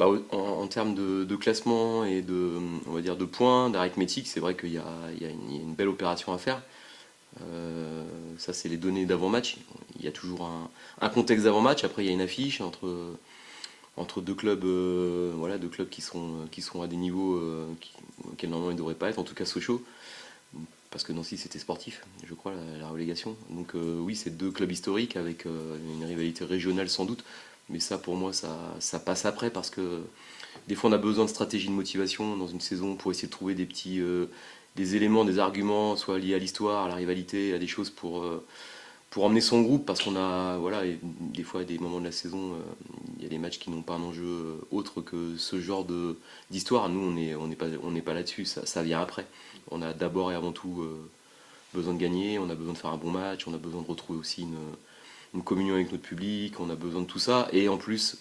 En termes de classement et on va dire de points, d'arithmétique, c'est vrai qu'il y a une belle opération à faire. Ça, c'est les données d'avant-match. Il y a toujours un contexte d'avant-match. Après, il y a une affiche entre deux clubs, voilà, deux clubs qui sont à des niveaux auxquels normalement ils ne devraient pas être, en tout cas Sochaux, parce que Nancy c'était sportif, je crois, la relégation. Donc oui, c'est deux clubs historiques avec une rivalité régionale sans doute, mais ça pour moi ça passe après parce que des fois on a besoin de stratégie de motivation dans une saison pour essayer de trouver des éléments, des arguments, soit liés à l'histoire, à la rivalité, à des choses pour emmener son groupe, parce qu'on a, voilà, et des fois, à des moments de la saison, il y a des matchs qui n'ont pas un enjeu autre que ce genre d'histoire. Nous, on n'est pas là-dessus, ça vient après. On a d'abord et avant tout besoin de gagner, on a besoin de faire un bon match, on a besoin de retrouver aussi une communion avec notre public, on a besoin de tout ça. Et en plus,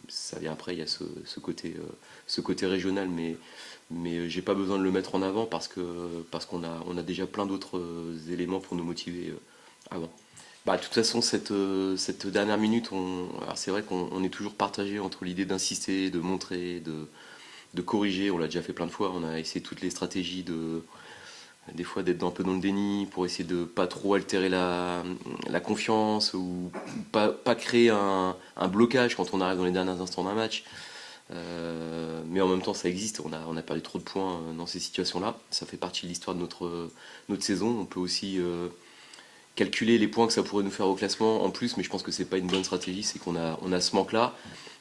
ça vient après, il y a ce côté régional, mais j'ai pas besoin de le mettre en avant parce qu'on a déjà plein d'autres éléments pour nous motiver avant. De toute façon, cette dernière minute, alors c'est vrai qu'on est toujours partagé entre l'idée d'insister, de montrer, de corriger. On l'a déjà fait plein de fois. On a essayé toutes les stratégies des fois d'être un peu dans le déni pour essayer de pas trop altérer la confiance ou pas créer un blocage quand on arrive dans les derniers instants d'un match. Mais en même temps, ça existe. On a perdu trop de points dans ces situations-là. Ça fait partie de l'histoire de notre saison. On peut aussi calculer les points que ça pourrait nous faire au classement en plus, mais je pense que c'est pas une bonne stratégie. C'est qu'on a ce manque-là.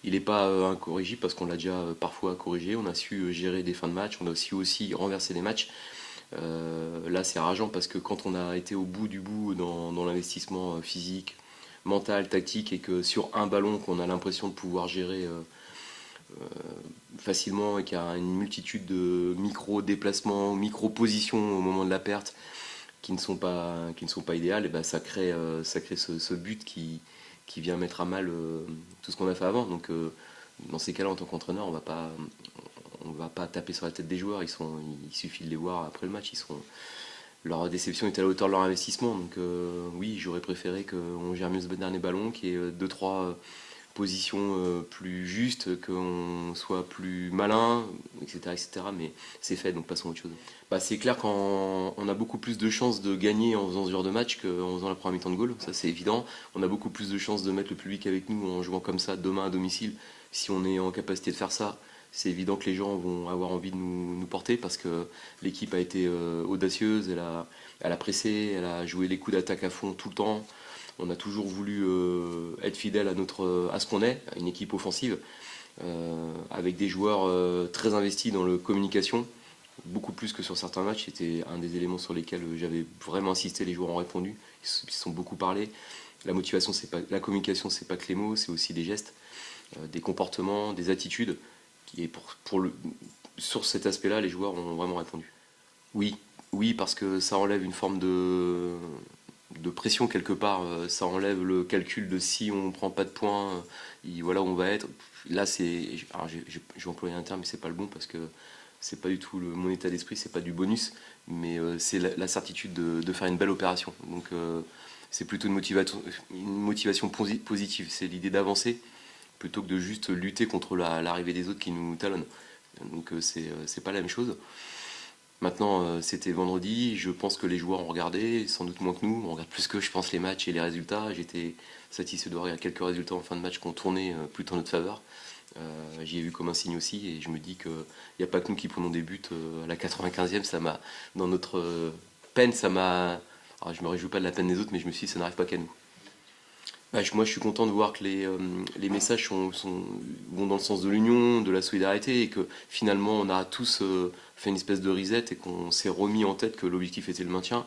Il n'est pas incorrigible parce qu'on l'a déjà parfois corrigé. On a su gérer des fins de match. On a aussi renversé des matchs. Là, c'est rageant parce que quand on a été au bout du bout dans l'investissement physique, mental, tactique, et que sur un ballon qu'on a l'impression de pouvoir gérer facilement et qu'il y a une multitude de micro-déplacements, micro-positions au moment de la perte qui ne sont pas idéales, et ben ça crée ce but qui vient mettre à mal tout ce qu'on a fait avant. Donc dans ces cas-là, en tant qu'entraîneur, on va pas taper sur la tête des joueurs. Il suffit de les voir après le match. Leur déception est à la hauteur de leur investissement. Donc oui, j'aurais préféré qu'on gère mieux ce dernier ballon, qu'il y ait deux trois positions plus justes, qu'on soit plus malin, etc., etc. Mais c'est fait, donc passons à autre chose. C'est clair qu'on a beaucoup plus de chances de gagner en faisant ce genre de match qu'en faisant la première mi-temps de goal, ça c'est évident. On a beaucoup plus de chances de mettre le public avec nous en jouant comme ça demain à domicile. Si on est en capacité de faire ça, c'est évident que les gens vont avoir envie de nous porter parce que l'équipe a été audacieuse, elle a pressé, elle a joué les coups d'attaque à fond tout le temps. On a toujours voulu être fidèle à ce qu'on est, à une équipe offensive, avec des joueurs très investis dans la communication, beaucoup plus que sur certains matchs. C'était un des éléments sur lesquels j'avais vraiment insisté, les joueurs ont répondu, ils se sont beaucoup parlé. La communication, c'est pas que les mots, c'est aussi des gestes, des comportements, des attitudes. Et sur cet aspect-là, les joueurs ont vraiment répondu. Oui, oui, parce que ça enlève une forme de pression quelque part. Ça enlève le calcul de si on ne prend pas de points, voilà où on va être. Là, alors je vais employer un terme, mais c'est pas le bon parce que c'est pas du tout mon état d'esprit, c'est pas du bonus, mais c'est la certitude de faire une belle opération. Donc c'est plutôt une motivation positive. C'est l'idée d'avancer plutôt que de juste lutter contre l'arrivée des autres qui nous talonnent. Donc c'est pas la même chose. Maintenant, c'était vendredi, je pense que les joueurs ont regardé, sans doute moins que nous, on regarde plus que je pense les matchs et les résultats. J'étais satisfait de voir quelques résultats en fin de match qui ont tourné plutôt en notre faveur. J'y ai vu comme un signe aussi et je me dis qu'il n'y a pas que nous qui prenons des buts à la 95e, dans notre peine, ça m'a... Alors, je me réjouis pas de la peine des autres, mais je me suis dit ça n'arrive pas qu'à nous. Moi, je suis content de voir que les messages vont dans le sens de l'union, de la solidarité, et que finalement, on a tous fait une espèce de reset et qu'on s'est remis en tête que l'objectif était le maintien.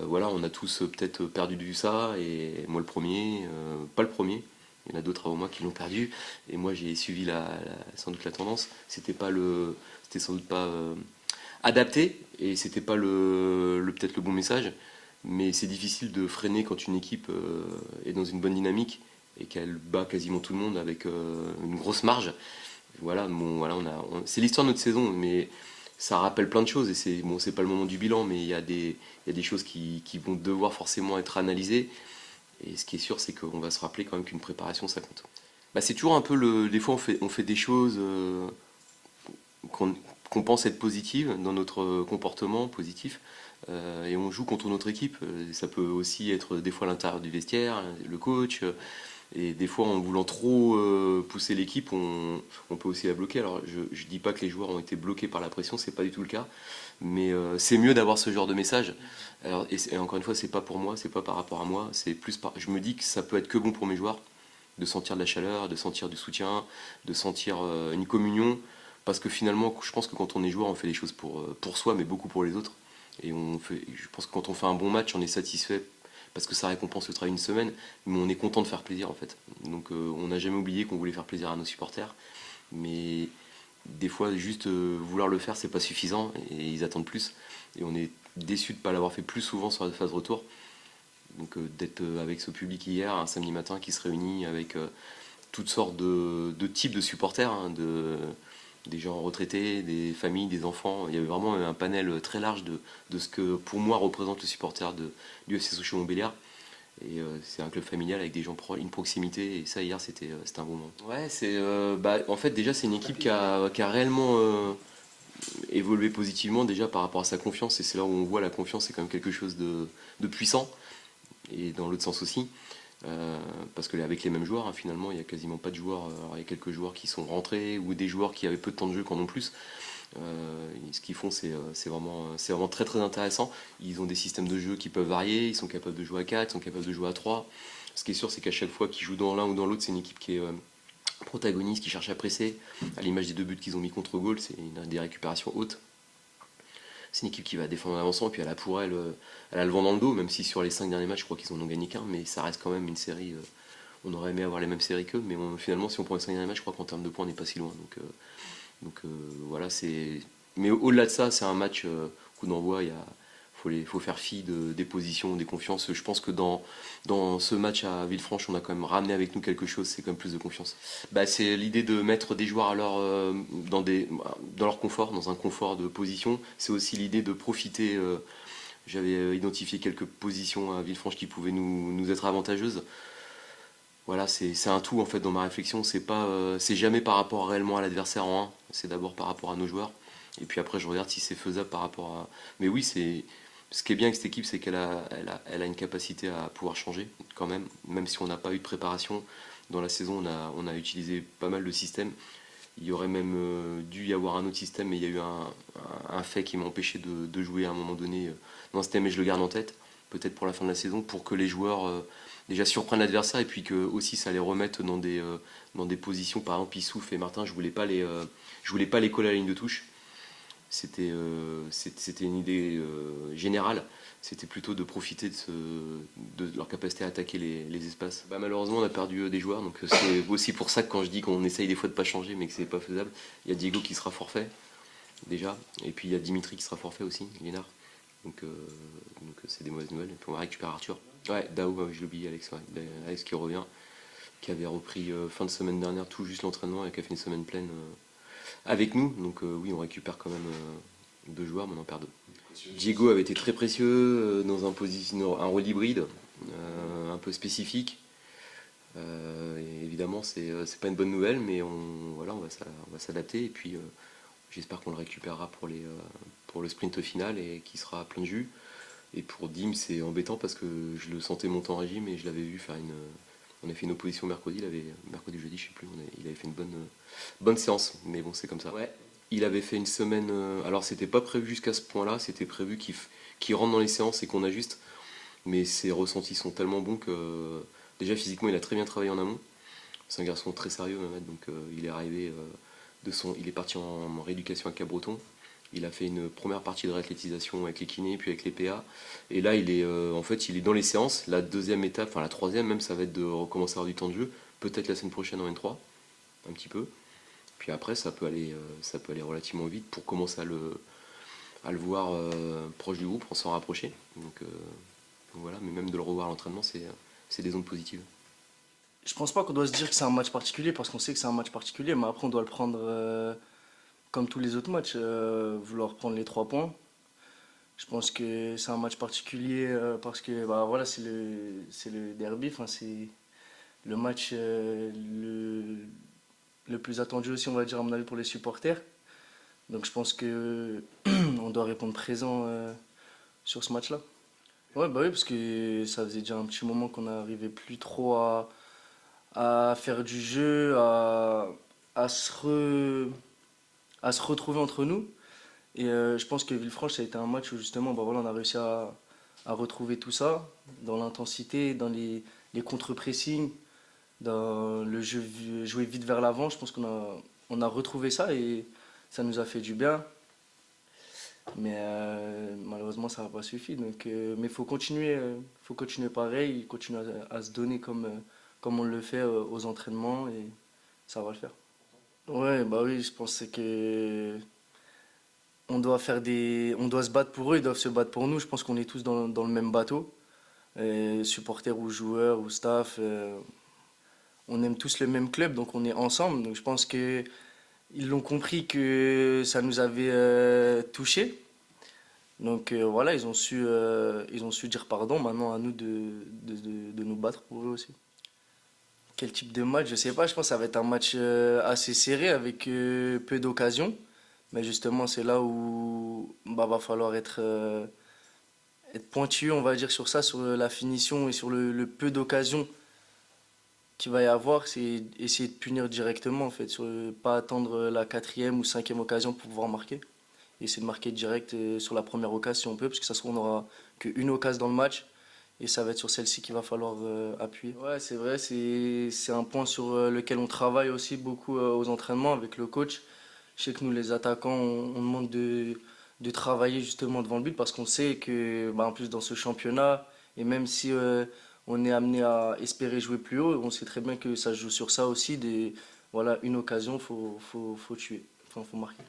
Voilà, on a tous peut-être perdu du ça, et moi le premier, pas le premier. Il y en a d'autres avant moi qui l'ont perdu, et moi j'ai suivi sans doute la tendance. C'était sans doute pas adapté, et c'était pas peut-être le bon message. Mais c'est difficile de freiner quand une équipe est dans une bonne dynamique et qu'elle bat quasiment tout le monde avec une grosse marge. Voilà, bon, voilà, c'est l'histoire de notre saison, mais ça rappelle plein de choses et c'est pas le moment du bilan, mais il y a des choses qui vont devoir forcément être analysées. Et ce qui est sûr, c'est qu'on va se rappeler quand même qu'une préparation, ça compte. Bah, c'est toujours un peu des fois on fait des choses qu'on qu'on pense être positives dans notre comportement positif, et on joue contre notre équipe. Ça peut aussi être des fois à l'intérieur du vestiaire, le coach, et des fois en voulant trop pousser l'équipe, on peut aussi la bloquer. Alors je dis pas que les joueurs ont été bloqués par la pression, c'est pas du tout le cas, mais c'est mieux d'avoir ce genre de message. Alors, et encore une fois, c'est pas pour moi, c'est pas par rapport à moi, c'est plus je me dis que ça peut être que bon pour mes joueurs de sentir de la chaleur, de sentir du soutien, de sentir une communion. Parce que finalement, je pense que quand on est joueur, on fait des choses pour soi, mais beaucoup pour les autres. Et je pense que quand on fait un bon match, on est satisfait parce que ça récompense le travail d'une semaine, mais on est content de faire plaisir en fait. Donc on n'a jamais oublié qu'on voulait faire plaisir à nos supporters, mais des fois juste vouloir le faire, c'est pas suffisant et ils attendent plus. Et on est déçu de ne pas l'avoir fait plus souvent sur la phase retour. Donc d'être avec ce public hier, un samedi matin, qui se réunit avec toutes sortes de types de supporters, hein, des gens retraités, des familles, des enfants. Il y avait vraiment un panel très large de ce que pour moi représente le supporter du FC Sochaux-Montbéliard. Et c'est un club familial avec des gens une proximité. Et ça, hier, c'était un bon moment. Ouais, en fait, déjà, c'est une équipe qui a réellement évolué positivement déjà par rapport à sa confiance. Et c'est là où on voit la confiance, c'est quand même quelque chose de puissant. Et dans l'autre sens aussi. Parce que avec les mêmes joueurs, hein, finalement, il n'y a quasiment pas de joueurs. Alors, il y a quelques joueurs qui sont rentrés ou des joueurs qui avaient peu de temps de jeu qu'en ont plus. Ce qu'ils font, c'est vraiment très très intéressant. Ils ont des systèmes de jeu qui peuvent varier. Ils sont capables de jouer à 4, ils sont capables de jouer à 3. Ce qui est sûr, c'est qu'à chaque fois qu'ils jouent dans l'un ou dans l'autre, c'est une équipe qui est protagoniste, qui cherche à presser. À l'image des 2 buts qu'ils ont mis contre goal, c'est des récupérations hautes. C'est une équipe qui va défendre en avançant, et puis elle a le vent dans le dos, même si sur les 5 derniers matchs, je crois qu'ils en ont gagné qu'un, mais ça reste quand même une série. On aurait aimé avoir les mêmes séries qu'eux, mais finalement, si on prend les 5 derniers matchs, je crois qu'en termes de points, on n'est pas si loin. Voilà, c'est. Mais au-delà de ça, c'est un match coup d'envoi. Faut faire fi des positions, des confiances. Je pense que dans ce match à Villefranche, on a quand même ramené avec nous quelque chose, c'est quand même plus de confiance. Bah, c'est l'idée de mettre des joueurs dans leur confort, dans un confort de position. C'est aussi l'idée de profiter. J'avais identifié quelques positions à Villefranche qui pouvaient nous être avantageuses. Voilà, c'est un tout en fait dans ma réflexion. C'est jamais par rapport réellement à l'adversaire en 1, c'est d'abord par rapport à nos joueurs. Et puis après, je regarde si c'est faisable par rapport à. Mais oui, ce qui est bien avec cette équipe, c'est qu'elle a une capacité à pouvoir changer quand même si on n'a pas eu de préparation. Dans la saison, on a utilisé pas mal de systèmes. Il y aurait même dû y avoir un autre système, mais il y a eu un fait qui m'a empêché de jouer à un moment donné dans ce thème, et je le garde en tête, peut-être pour la fin de la saison, pour que les joueurs déjà surprennent l'adversaire, et puis que aussi ça les remette dans des positions. Par exemple, Issouf et Martin, je voulais pas les coller à la ligne de touche. C'était une idée générale. C'était plutôt de profiter de leur capacité à attaquer les espaces. Bah, malheureusement, on a perdu des joueurs, donc c'est aussi pour ça que quand je dis qu'on essaye des fois de pas changer, mais que c'est pas faisable, il y a Diego qui sera forfait déjà, et puis il y a Dimitri qui sera forfait aussi, Lénard. Donc c'est des mauvaises nouvelles. Et puis on va récupérer Arthur. Ouais, Dao, je l'ai oublié, Alex, ouais. Alex qui revient, qui avait repris fin de semaine dernière tout juste l'entraînement et qui a fait une semaine pleine avec nous. Donc oui, on récupère quand même 2 joueurs, mais on en perd 2. Diego avait été très précieux dans un rôle hybride, un peu spécifique. Et évidemment, c'est pas une bonne nouvelle, mais voilà, on va s'adapter. Et puis j'espère qu'on le récupérera pour le sprint final et qu'il sera plein de jus. Et pour Dim, c'est embêtant parce que je le sentais monter en régime et je l'avais vu faire une. On a fait une opposition mercredi, mercredi jeudi, je sais plus, il avait fait une bonne séance, mais bon, c'est comme ça. Ouais. Il avait fait une semaine. Alors, c'était pas prévu jusqu'à ce point-là, c'était prévu qu'il rentre dans les séances et qu'on ajuste, mais ses ressentis sont tellement bons que. Déjà, physiquement, il a très bien travaillé en amont. C'est un garçon très sérieux, Mehmet, donc il est arrivé il est parti en rééducation à Cabreton. Il a fait une première partie de réathlétisation avec les kinés, puis avec les PA. Et là, en fait, il est dans les séances. La deuxième étape, enfin la troisième même, ça va être de recommencer à avoir du temps de jeu. Peut-être la semaine prochaine en N3, un petit peu. Puis après, ça peut aller relativement vite pour commencer à le voir proche du groupe, on s'en rapprocher. Donc voilà, mais même de le revoir à l'entraînement, c'est des ondes positives. Je pense pas qu'on doit se dire que c'est un match particulier parce qu'on sait que c'est un match particulier, mais après on doit le prendre comme tous les autres matchs, vouloir prendre les 3 points. Je pense que c'est un match particulier parce que bah, voilà, c'est le derby, enfin, c'est le match le plus attendu aussi, on va dire, à mon avis, pour les supporters. Donc je pense que on doit répondre présent sur ce match-là. Ouais, bah oui, parce que ça faisait déjà un petit moment qu'on n'arrivait plus trop à faire du jeu, à se à se retrouver entre nous. Et je pense que Villefranche, ça a été un match où justement, bah voilà, on a réussi à retrouver tout ça dans l'intensité, dans les contre-pressing, dans le jeu jouer vite vers l'avant. Je pense on a retrouvé ça et ça nous a fait du bien. Mais malheureusement, ça n'a pas suffi. Donc, mais il faut continuer pareil, continuer à se donner comme on le fait aux entraînements et ça va le faire. Ouais, bah oui, je pense que on doit se battre pour eux, ils doivent se battre pour nous. Je pense qu'on est tous dans le même bateau. Supporters ou joueurs ou staff, on aime tous le même club, donc on est ensemble. Donc je pense que ils l'ont compris que ça nous avait touchés. Donc voilà, ils ont su dire pardon. Maintenant, à nous de nous battre pour eux aussi. Quel type de match? Je sais pas. Je pense que ça va être un match assez serré avec peu d'occasions. Mais justement, c'est là où bah, va falloir être pointueux, on va dire, sur ça, sur la finition et sur le peu d'occasions qu'il va y avoir. C'est essayer de punir directement, en fait, pas attendre la quatrième ou cinquième occasion pour pouvoir marquer. Essayer de marquer direct sur la première occasion si on peut, parce que ça se trouve, on n'aura qu'une occasion dans le match. Et ça va être sur celle-ci qu'il va falloir appuyer. Ouais, c'est vrai, c'est un point sur lequel on travaille aussi beaucoup aux entraînements avec le coach. Je sais que nous, les attaquants, on demande de travailler justement devant le but parce qu'on sait que, bah, en plus, dans ce championnat, et même si on est amené à espérer jouer plus haut, on sait très bien que ça se joue sur ça aussi. Voilà, une occasion, faut tuer, enfin, faut marquer.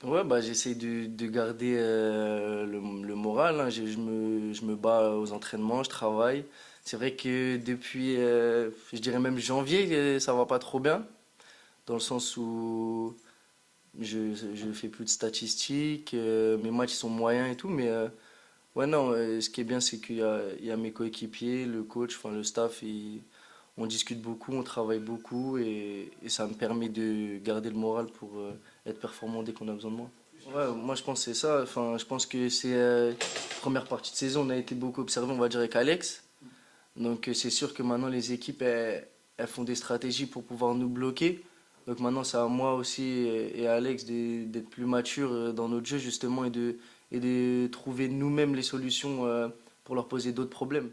Ouais, bah, j'essaie de garder le moral, hein. Je me bats aux entraînements, je travaille. C'est vrai que depuis, je dirais même janvier, ça va pas trop bien, dans le sens où je fais plus de statistiques, mes matchs sont moyens et tout, mais ouais, non, ce qui est bien, c'est il y a mes coéquipiers, le coach, enfin le staff, on discute beaucoup, on travaille beaucoup et ça me permet de garder le moral pour être performant dès qu'on a besoin de moi. Ouais, moi je pense que c'est ça. Enfin, je pense que c'est première partie de saison, on a été beaucoup observé, on va dire avec Alex. Donc c'est sûr que maintenant les équipes elles font des stratégies pour pouvoir nous bloquer. Donc maintenant c'est à moi aussi et à Alex d'être plus matures dans notre jeu justement et de trouver nous-mêmes les solutions pour leur poser d'autres problèmes.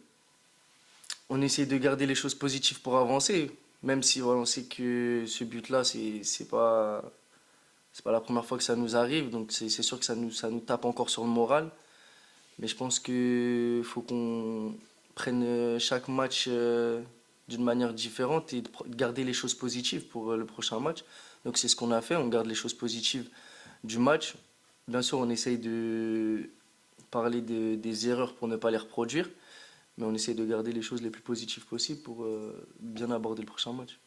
On essaie de garder les choses positives pour avancer, même si voilà, on sait que ce but-là c'est pas la première fois que ça nous arrive, donc c'est sûr que ça nous tape encore sur le moral. Mais je pense qu'il faut qu'on prenne chaque match d'une manière différente et de garder les choses positives pour le prochain match. Donc c'est ce qu'on a fait, on garde les choses positives du match. Bien sûr, on essaye de parler des erreurs pour ne pas les reproduire, mais on essaye de garder les choses les plus positives possibles pour bien aborder le prochain match.